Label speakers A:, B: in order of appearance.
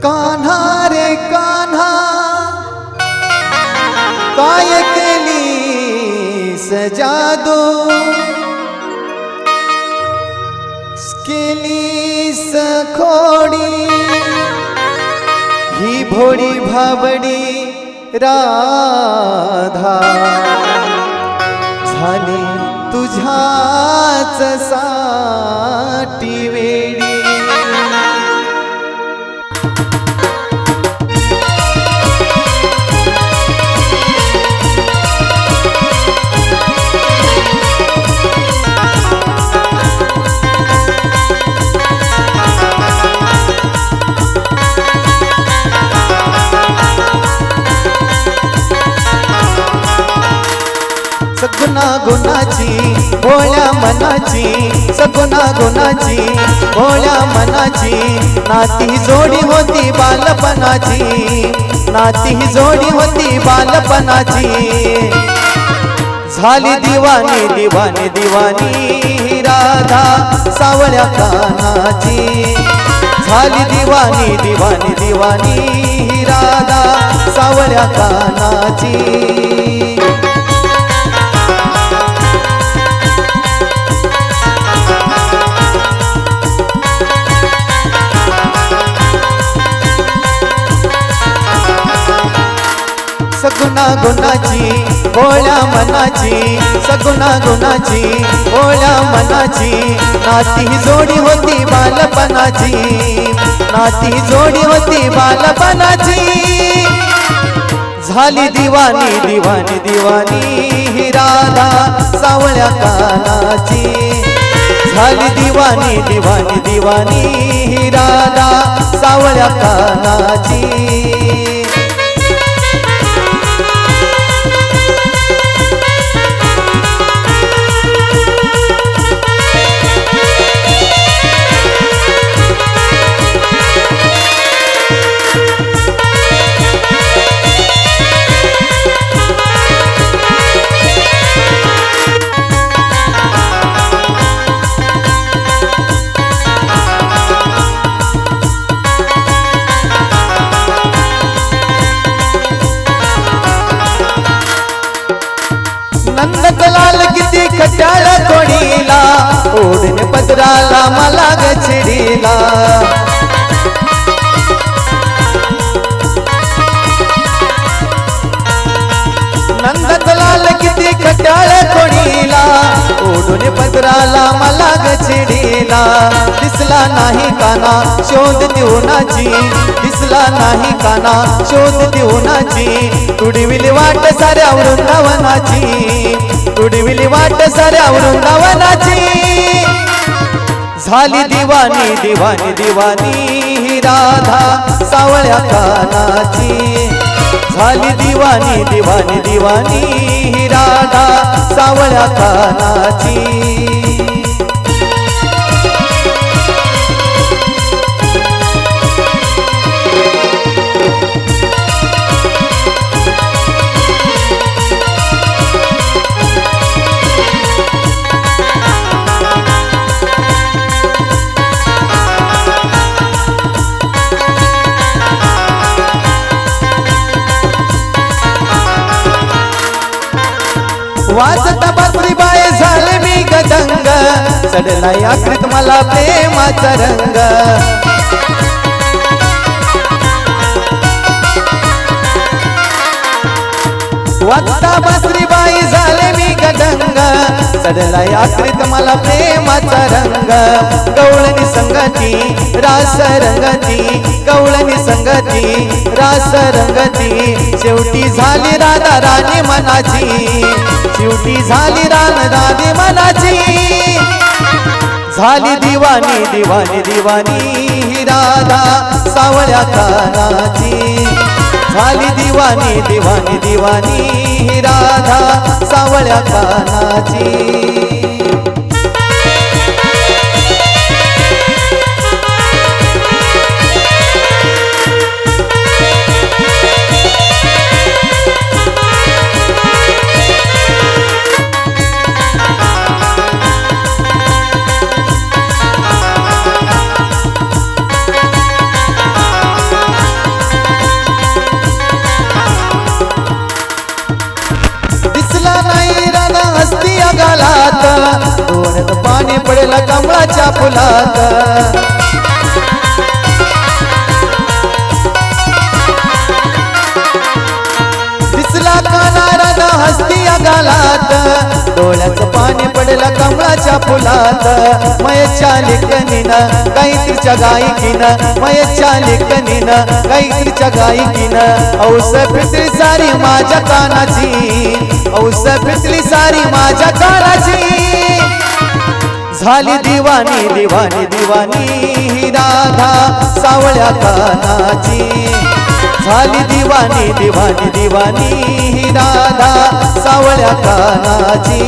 A: कान्हा रे कान्हा काय केली सजादू केली सखोडी ही भोडी भाबडी राधा झाली तुझ्याच साठी वेडी सगुना गुणाची भोळ्या मनाची सगुना गुणाची भोळ्या मनाची नाती जोडी होती बालपणाची नाती जोडी होती बालपणाची झाली दिवानी दिवानी दिवानी राधा सावळ्या कानाची झाली दिवानी दिवानी दिवानी राधा सावळ्या कानाची सगुना गुणाची भोळ्या मनाची सगुना गुणाची भोळ्या मनाची नाती जोडी होती बालपणाची नाती जोडी होती बालपणाची झाली दिवानी दिवानी दिवानी राधा सावळ्या कानाची झाली दिवानी दिवानी दिवानी राधा सावळ्या कानाची नंदलाल किती खट्याळ कोणीला ओढणे पदराला मला गछडीला नंदलाल किती खट्याळ कोणीला ओढणे पदराला मला गछडीला दिसला नाही काना शोध देऊनाची दिसला नाही काना शोध देऊनाची तुडविली वाट साऱ्या वृंदावनाची तुडविली वाट साऱ्या वृंदावनाची झाली दिवानी दिवानी दिवानी राधा सावळ्या कानाची झाली दिवानी दिवानी दिवानी राधा सावळ्या कानाची वाजता बासरी बाय झाले मी गदंग चढला आकृत मला प्रेमाचा रंग वाजता बासरी बाई झाले मी गदंग चढला आकृत मला प्रेमाचा रंग गवळणी संगती रास रंगती गवळणी संगती रास रंगती शेवटी झाली राधा राणी मनाची शेवटी झाली राणी मनाची झाली दिवानी दिवानी दिवानी राधा सावळ्या कानाची झाली दिवानी दिवानी दिवानी राधा सावळ्या कानाची पडलं कमळाच्या फुलात दिसला काना राधा हस्ती गालात डोळ्याचं पाणी पडलं कमळाच्या फुलात मयच्या लेखनीनं गायत्रीच्या गायकीनं मयच्या लेखनीनं गायत्रीच्या गायकीनं औस फिटली सारी माझ्या कानाची औस फिटली सारी माझ्या कानाची झाली दिवानी दिवानी दिवानी ही राधा सावळ्या कानाची झाली दिवानी दिवानी दिवानी ही राधा सावळ्या कानाची